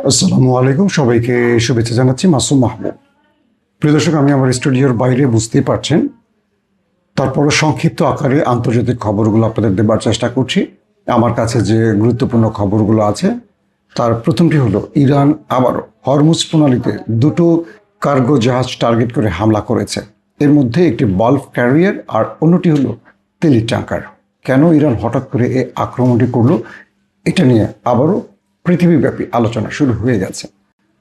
আসসালামু আলাইকুম, সবাইকে শুভেচ্ছা জানাচ্ছি। মাসুম মাহবুব। প্রিয় দর্শক, আমি আমার স্টুডিওর বাইরে, বুঝতেই পারছেন, তারপরে সংক্ষিপ্ত আকারে আন্তর্জাতিক খবরগুলো আপনাদের দেবার চেষ্টা করছি। আমার কাছে যে গুরুত্বপূর্ণ খবরগুলো আছে তার প্রথমটি হলো, ইরান আবারও হরমুজ প্রণালীতে দুটো কার্গো জাহাজ টার্গেট করে হামলা করেছে। এর মধ্যে একটি বাল্ক ক্যারিয়ার আর অন্যটি হলো তেলের ট্যাঙ্কার। কেন ইরান হঠাৎ করে এই আক্রমণটি করলো, এটা নিয়ে আবারও পৃথিবীব্যাপী আলোচনা শুরু হয়ে গেছে।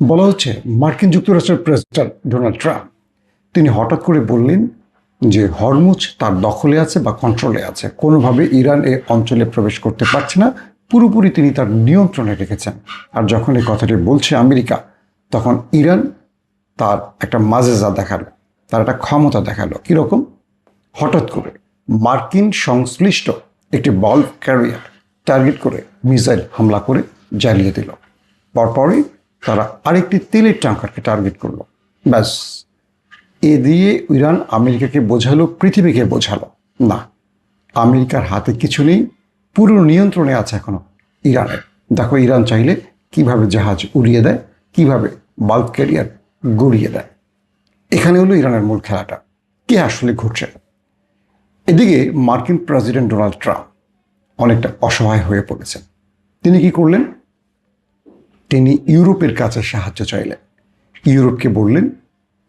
বলা হচ্ছে মার্কিন যুক্তরাষ্ট্রের প্রেসিডেন্ট ডোনাল্ড ট্রাম্প তিনি হঠাৎ করে বললেন যে হরমুজ তার দখলে আছে বা কন্ট্রোলে আছে, কোনোভাবে ইরান এই অঞ্চলে প্রবেশ করতে পারছে না, পুরোপুরি তিনি তার নিয়ন্ত্রণে রেখেছেন। আর যখন এই কথাটি বলছে আমেরিকা, তখন ইরান তার একটা মাজেজা দেখালো, তার একটা ক্ষমতা দেখালো। কীরকম? হঠাৎ করে মার্কিন সংশ্লিষ্ট একটি বাল্ক ক্যারিয়ার টার্গেট করে মিসাইল হামলা করে জ্বালিয়ে দিল। পরপরই তারা আরেকটি তেলের ট্যাঙ্কারকে টার্গেট করলো। ব্যাস, এ দিয়ে ইরান আমেরিকাকে বোঝালো, পৃথিবীকে বোঝালো, না, আমেরিকার হাতে কিছু নেই, পুরো নিয়ন্ত্রণে আছে এখনো ইরানের। দেখো ইরান চাইলে কিভাবে জাহাজ উড়িয়ে দেয়, কিভাবে বাল্ক ক্যারিয়ার গড়িয়ে দেয়। এখানে হলো ইরানের মূল খেলাটা। কি আসলে ঘটছে? এদিকে মার্কিন প্রেসিডেন্ট ডোনাল্ড ট্রাম্প অনেকটা অসহায় হয়ে পড়েছেন। তিনি কি করলেন? তিনি ইউরোপের কাছে সাহায্য চাইলেন। ইউরোপকে বললেন,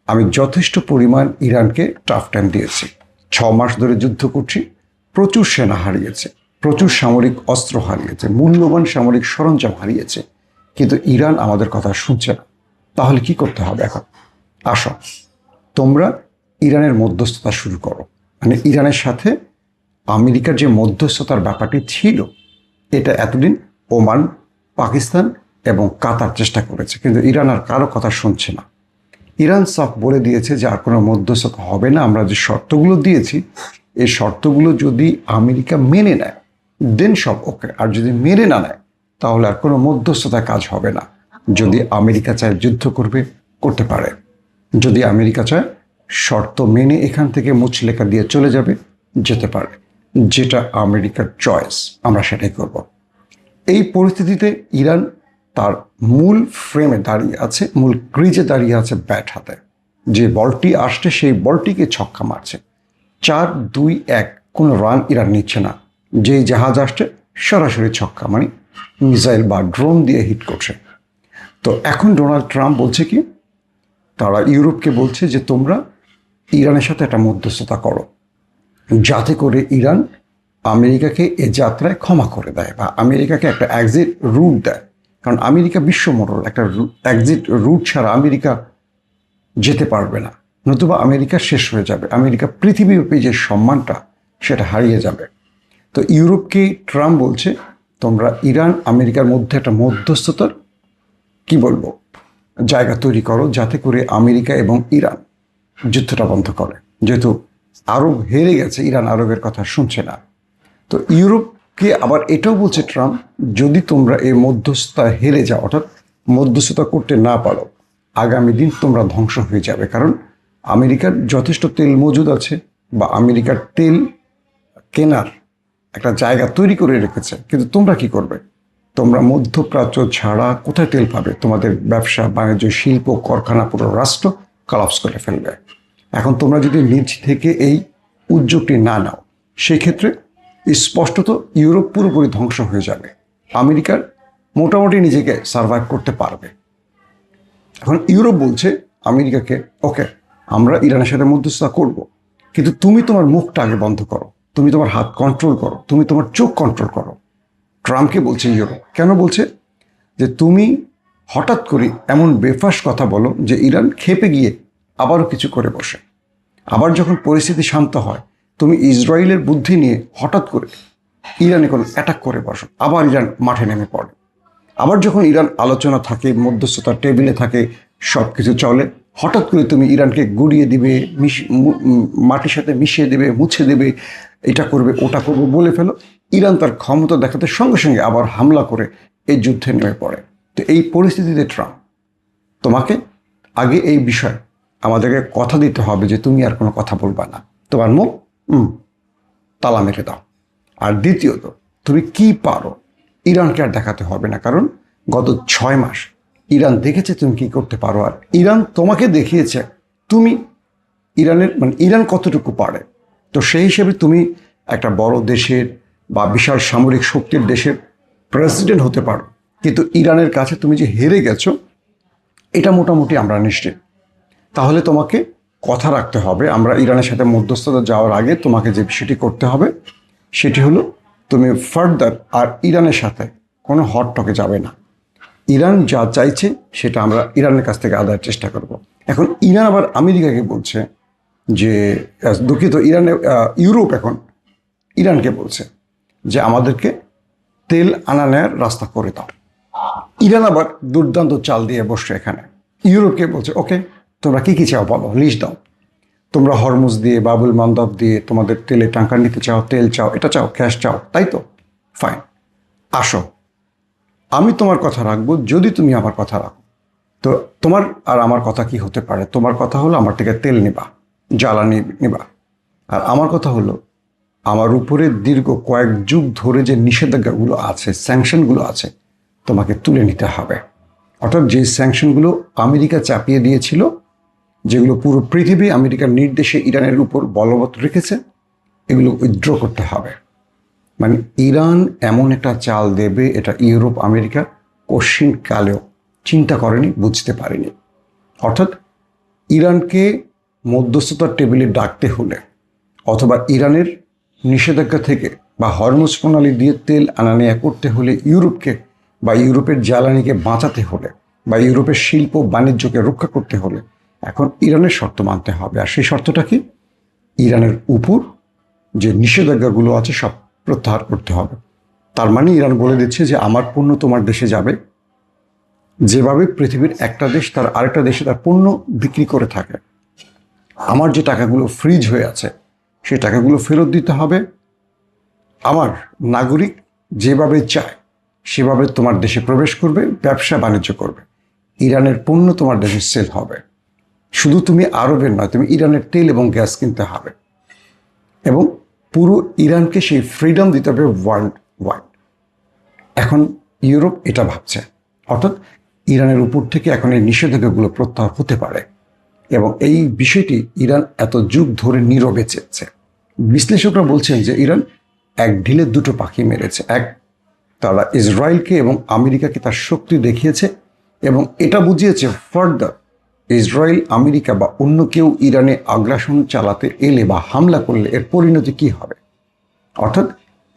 আমি যথেষ্ট পরিমাণ ইরানকে টাফ টাইম দিয়েছি, 6 মাস ধরে যুদ্ধ করছি, প্রচুর সেনা হারিয়েছে, প্রচুর সামরিক অস্ত্র হারিয়েছে, মূল্যবান সামরিক সরঞ্জাম হারিয়েছে, কিন্তু ইরান আমাদের কথা শুনছে না। তাহলে কি করতে হবে এখন? আসো, তোমরা ইরানের মধ্যস্থতা শুরু করো। মানে ইরানের সাথে আমেরিকার যে মধ্যস্থতার ব্যাপারটি ছিল, এটা এতদিন ওমান, পাকিস্তান এবং কাতার চেষ্টা করেছে, কিন্তু ইরান আর কারো কথা শুনছে না। ইরান সাফ বলে দিয়েছে যে আর কোনো মধ্যস্থতা হবে না। আমরা যে শর্তগুলো দিয়েছি, এই শর্তগুলো যদি আমেরিকা মেনে নেয় দেন সব ওকে, আর যদি মেনে না নেয় তাহলে আর কোনো মধ্যস্থতা কাজ হবে না। যদি আমেরিকা চায় যুদ্ধ করবে, করতে পারে। যদি আমেরিকা চায় শর্ত মেনে এখান থেকে মুচলেখা দিয়ে চলে যাবে, যেতে পারে। যেটা আমেরিকার চয়েস, আমরা সেটাই করব। এই পরিস্থিতিতে ইরান তার মূল ফ্রেমে দাঁড়িয়ে আছে, মূল ক্রিজে দাঁড়িয়ে আছে ব্যাট হাতে। যে বলটি আসছে সেই বলটিকে ছক্কা মারছে। 4-2-1 কোনো রান ইরান নিচ্ছে না। যেই জাহাজ আসছে সরাসরি ছক্কা, মানে মিসাইল বা ড্রোন দিয়ে হিট করছে। তো এখন ডোনাল্ড ট্রাম্প বলছে কি, তারা ইউরোপকে বলছে যে তোমরা ইরানের সাথে একটা মধ্যস্থতা করো, যাতে করে ইরান আমেরিকাকে এ যাত্রায় ক্ষমা করে দেয় বা আমেরিকাকে একটা এক্সিট রুট দেয়। কারণ আমেরিকা বিশ্বমোড়ল, একটা এক্সিট রুট ছাড়া আমেরিকা যেতে পারবে না, নতুবা আমেরিকা শেষ হয়ে যাবে। আমেরিকা পৃথিবীব্যাপী যে সম্মানটা, সেটা হারিয়ে যাবে। তো ইউরোপকে ট্রাম্প বলছে, তোমরা ইরান আমেরিকার মধ্যে একটা মধ্যস্থতার কি বলবো জায়গা তৈরি করো, যাতে করে আমেরিকা এবং ইরান যুদ্ধটা বন্ধ করে। যেহেতু আরব হেরে গেছে, ইরান আরবের কথা শুনছে না। তো ইউরোপকে আবার এটাও বলছে ট্রাম্প, যদি তোমরা এই মধ্যস্থতা হেরে যাও, অর্থাৎ মধ্যস্থতা করতে না পারো, আগামী দিন তোমরা ধ্বংস হয়ে যাবে। কারণ আমেরিকার যথেষ্ট তেল মজুদ আছে, বা আমেরিকার তেল কেনার একটা জায়গা তৈরি করে রেখেছে, কিন্তু তোমরা কি করবে? তোমরা মধ্যপ্রাচ্য ছাড়া কোথায় তেল পাবে? তোমাদের ব্যবসা বাণিজ্য, শিল্প, কারখানা, পুরো রাষ্ট্র কলাপস করে ফেলবে। এখন তোমরা যদি নিজ থেকে এই উদ্যোগটি না নাও, সেই ক্ষেত্রে স্পষ্টত ইউরোপ পুরোপুরি ধ্বংস হয়ে যাবে। আমেরিকার মোটামুটি নিজেকে সার্ভাইভ করতে পারবে। এখন ইউরোপ বলছে আমেরিকাকে, ওকে, আমরা ইরানের সাথে মধ্যস্থতা করব, কিন্তু তুমি তোমার মুখটা আগে বন্ধ করো, তুমি তোমার হাত কন্ট্রোল করো, তুমি তোমার চোখ কন্ট্রোল করো। ট্রাম্পকে বলছে ইউরোপ। কেন বলছে? যে তুমি হঠাৎ করে এমন বেফাস কথা বলো যে ইরান ক্ষেপে গিয়ে আবারও কিছু করে বসে। আবার যখন পরিস্থিতি শান্ত হয়, তুমি ইসরায়েলের বুদ্ধি নিয়ে হঠাৎ করে ইরানে কোনো অ্যাটাক করে বসো, আবার ইরান মাঠে নেমে পড়ে। আবার যখন ইরান আলোচনা থাকে, মধ্যস্থতার টেবিলে থাকে, সব কিছু চলে, হঠাৎ করে তুমি ইরানকে গুড়িয়ে দিবে, মাটির সাথে মিশিয়ে দেবে, মুছে দেবে, এটা করবে ওটা করবে বলে ফেলো। ইরান তার ক্ষমতা দেখাতে সঙ্গে সঙ্গে আবার হামলা করে এই যুদ্ধে নেমে পড়ে। তো এই পরিস্থিতিতে ট্রাম্প, তোমাকে আগে এই বিষয়ে আমাদেরকে কথা দিতে হবে যে তুমি আর কোনো কথা বলবা না, তোমার মুখ তালা মেরে দাও। আর দ্বিতীয়ত, তুমি কি পারো ইরানকে আর দেখাতে হবে না। কারণ গত 6 মাস ইরান দেখেছে তুমি কি করতে পারো, আর ইরান তোমাকে দেখিয়েছে তুমি ইরান কতটুকু পারে। তো সেই হিসেবে তুমি একটা বড় দেশের বা বিশাল সামরিক শক্তির দেশের প্রেসিডেন্ট হতে পারো, কিন্তু ইরানের কাছে তুমি যে হেরে গেছো এটা মোটামুটি আমরা নিশ্চিত। তাহলে তোমাকে কথা রাখতে হবে। আমরা ইরানের সাথে মধ্যস্থতা যাওয়ার আগে তোমাকে যে বিষয়টি করতে হবে সেটি হলো তুমি ফার্দার আর ইরানের সাথে কোনো হট টকে যাবে না। ইরান যা চাইছে সেটা আমরা ইরানের কাছ থেকে আদায়ের চেষ্টা করব। এখন ইরান আবার আমেরিকাকে বলছে যে দুঃখিত, ইউরোপ এখন ইরানকে বলছে যে আমাদেরকে তেল আনা নেয়ার রাস্তা করে দাও। ইরান আবার দুর্দান্ত চাল দিয়ে বসছে এখানে। ইউরোপকে বলছে ওকে, তোমরা কি চাও বলো, লিস্ট দাও। তোমরা হরমুজ দিয়ে, বাবুল মান্দাব দিয়ে তোমাদের তেলে ট্যাঙ্কার নিতে চাও, তেল চাও, এটা চাও, ক্যাশ চাও, তাই তো? ফাইন, আসো, আমি তোমার কথা রাখবো যদি তুমি আমার কথা রাখো। তো তোমার আর আমার কথা কি হতে পারে? তোমার কথা হলো আমার থেকে তেল নিবা, জ্বালানি নিবা, আর আমার কথা হলো আমার উপরে দীর্ঘ কয়েক যুগ ধরে যে নিষেধাজ্ঞাগুলো আছে, স্যাংশনগুলো আছে, তোমাকে তুলে নিতে হবে। অর্থাৎ যে স্যাংশনগুলো আমেরিকা চাপিয়ে দিয়েছিল, যেগুলো পুরো পৃথিবী আমেরিকার নির্দেশে ইরানের উপর বলবৎ রেখেছে, এগুলো উইথড্র করতে হবে। মানে ইরান এমন একটা চাল দেবে, এটা ইউরোপ আমেরিকা কশিন কালেও চিন্তা করেনি, বুঝতে পারেনি। অর্থাৎ ইরানকে মধ্যস্থতার টেবিলে ডাকতে হলে, অথবা ইরানের নিষেধাজ্ঞা থেকে বা হরমুজ প্রণালী দিয়ে তেল আনা নেয়া করতে হলে ইউরোপকে বা ইউরোপের জ্বালানিকে বাঁচাতে হলে বা ইউরোপের শিল্প বাণিজ্যকে রক্ষা করতে হলে এখন ইরানের শর্ত মানতে হবে। আর সেই শর্তটা কি? ইরানের উপর যে নিষেধাজ্ঞাগুলো আছে সব প্রত্যাহার করতে হবে। তার মানে ইরান বলে দিচ্ছে যে আমার পণ্য তোমার দেশে যাবে, যেভাবে পৃথিবীর একটা দেশ তার আরেকটা দেশে তার পণ্য বিক্রি করে থাকে, আমার যে টাকাগুলো ফ্রিজ হয়ে আছে সেই টাকাগুলো ফেরত দিতে হবে। আমার নাগরিক যেভাবে চায় সেভাবে তোমার দেশে প্রবেশ করবে, ব্যবসা বাণিজ্য করবে, ইরানের পণ্য তোমার দেশে সেল হবে। শুধু তুমি আরবের নয়, তুমি ইরানের তেল এবং গ্যাস কিনতে হবে, এবং পুরো ইরানকে সেই ফ্রিডম দিতে হবে ওয়ার্ল্ড ওয়াইড। এখন ইউরোপ এটা ভাবছে, অর্থাৎ ইরানের উপর থেকে এখন এই নিষেধাজ্ঞাগুলো প্রত্যাহার হতে পারে, এবং এই বিষয়টি ইরান এত যুগ ধরে নীরবে চেয়েছে। বিশ্লেষকরা বলছেন যে ইরান এক ঢিলে দুটো পাখি মেরেছে। এক, তারা ইসরায়েলকে এবং আমেরিকাকে তার শক্তি দেখিয়েছে এবং এটা বুঝিয়েছে ফার্দার ইসরায়েল, আমেরিকা বা অন্য কেউ ইরানে আগ্রাসন চালাতে এলে বা হামলা করলে এর পরিণতি কি হবে। অর্থাৎ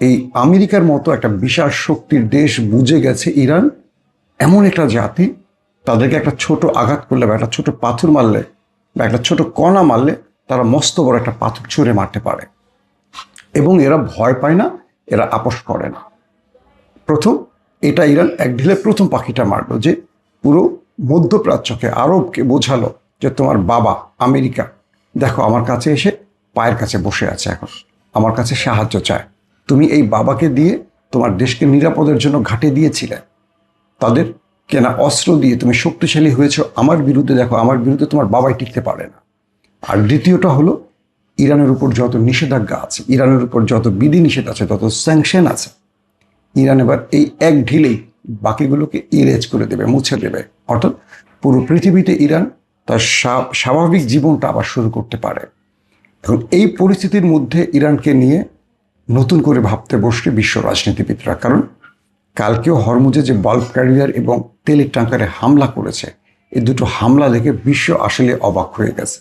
এই আমেরিকার মতো একটা বিশাল শক্তির দেশ বুঝে গেছে ইরান এমন একটা জাতি, তাদেরকে একটা ছোট আঘাত করলে বা একটা ছোট পাথর মারলে বা একটা ছোট কণা মারলে তারা মস্ত বড় একটা পাথর ছুঁড়ে মারতে পারে, এবং এরা ভয় পায় না, এরা আপোষ করে না। প্রথম এটা ইরান এক ঢিলে প্রথম পাখিটা মারলো, যে পুরো মধ্যপ্রাচ্যকে, আরবকে বোঝালো যে তোমার বাবা আমেরিকা দেখো আমার কাছে এসে পায়ের কাছে বসে আছে, এখন আমার কাছে সাহায্য চায়। তুমি এই বাবাকে দিয়ে তোমার দেশকে নিরাপদের জন্য ঘাটে দিয়েছিলে, তাদের কেনা অস্ত্র দিয়ে তুমি শক্তিশালী হয়েছ আমার বিরুদ্ধে, দেখো আমার বিরুদ্ধে তোমার বাবাই টিকতে পারে না। আর দ্বিতীয়টা হলো ইরানের উপর যত নিষেধাজ্ঞা আছে, ইরানের উপর যত বিধিনিষেধ আছে, তত স্যাংশন আছে, ইরান এবার এই এক ঢিলেই বাকিগুলোকে ইরেজ করে দেবে, মুছে দেবে। অর্থাৎ পুরো পৃথিবীতে ইরান তার স্বাভাবিক জীবনটা আবার শুরু করতে পারে। এখন এই পরিস্থিতির মধ্যে ইরানকে নিয়ে নতুন করে ভাবতে বসবে বিশ্ব রাজনীতিবিদরা, কারণ কালকেও হরমুজে যে বাল্ক ক্যারিয়ার এবং তেলের ট্যাঙ্কারে হামলা করেছে, এই দুটো হামলা দেখে বিশ্ব আসলে অবাক হয়ে গেছে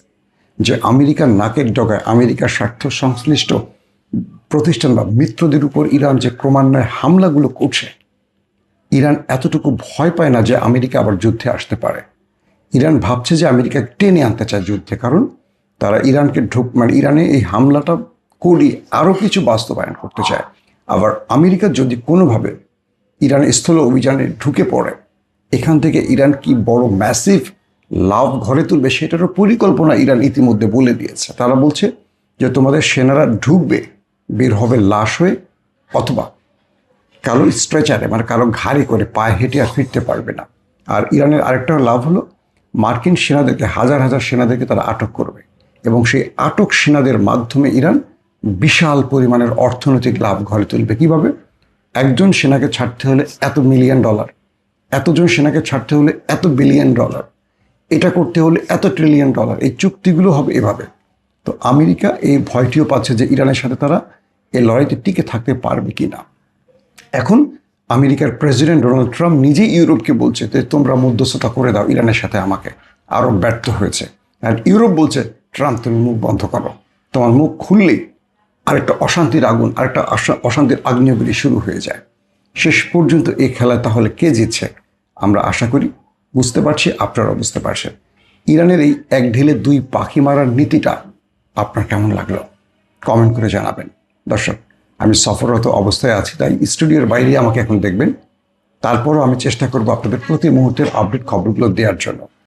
যে আমেরিকার নাকের ডগায় আমেরিকার স্বার্থ সংশ্লিষ্ট প্রতিষ্ঠান বা মিত্রদের উপর ইরান যে ক্রমান্বয়ে হামলাগুলো করছে, ইরান এতটুকু ভয় পায় না যে আমেরিকা আবার যুদ্ধে আসতে পারে। ইরান ভাবছে যে আমেরিকা টেনে আনতে চায় যুদ্ধে, কারণ তারা ইরানকে ইরানে এই হামলাটা করিয়ে আরও কিছু বাস্তবায়ন করতে চায়। আবার আমেরিকা যদি কোনোভাবে ইরান স্থল অভিযানে ঢুকে পড়ে, এখান থেকে ইরান কি বড় ম্যাসিভ লাভ ঘরে তুলবে সেটারও পরিকল্পনা ইরান ইতিমধ্যে বলে দিয়েছে। তারা বলছে যে তোমাদের সেনারা ঢুকবে, বের হবে লাশ হয়ে, অথবা কারো স্ট্রেচারে কারো ঘাড়ি করে পায়ে হেঁটে আর ফিরতে পারবে না। আর ইরানের আরেকটা লাভ হলো মার্কিন সেনাদেরকে, হাজার হাজার সেনাদেরকে তারা আটক করবে, এবং সেই আটক সেনাদের মাধ্যমে ইরান বিশাল পরিমাণের অর্থনৈতিক লাভ ঘরে তুলবে। কিভাবে? একজন সেনাকে ছাড়তে হলে $1 মিলিয়ন, এতজন সেনাকে ছাড়তে হলে এত বিলিয়ন ডলার, এটা করতে হলে এত ট্রিলিয়ন ডলার, এই চুক্তিগুলো হবে এভাবে। তো আমেরিকা এই ভয়টিও পাচ্ছে যে ইরানের সাথে তারা এই লড়াইতে টিকে থাকতে পারবে কি না। এখন আমেরিকার প্রেসিডেন্ট ডোনাল্ড ট্রাম্প নিজেই ইউরোপকে বলছে যে তোমরা মধ্যস্থতা করে দাও ইরানের সাথে, আমাকে আরও ব্যর্থ হয়েছে। আর ইউরোপ বলছে ট্রাম্প তুমি মুখ বন্ধ করো, তোমার মুখ খুললেই আরেকটা অশান্তির আগুন, আরেকটা অশান্তির আগ্নেয়গিরি শুরু হয়ে যায়। শেষ পর্যন্ত এই খেলায় তাহলে কে জিতছে আমরা আশা করি বুঝতে পারছি, আপনারাও বুঝতে পারছেন। ইরানের এই এক ঢিলে দুই পাখি মারার নীতিটা আপনার কেমন লাগলো কমেন্ট করে জানাবেন। দর্শক, আমি সফররত অবস্থায় আছি, তাই স্টুডিওর বাইরে আমাকে এখন দেখবেন। তারপরও আমি চেষ্টা করব আপনাদের প্রতি মুহূর্তের আপডেট খবরগুলো দেওয়ার জন্য।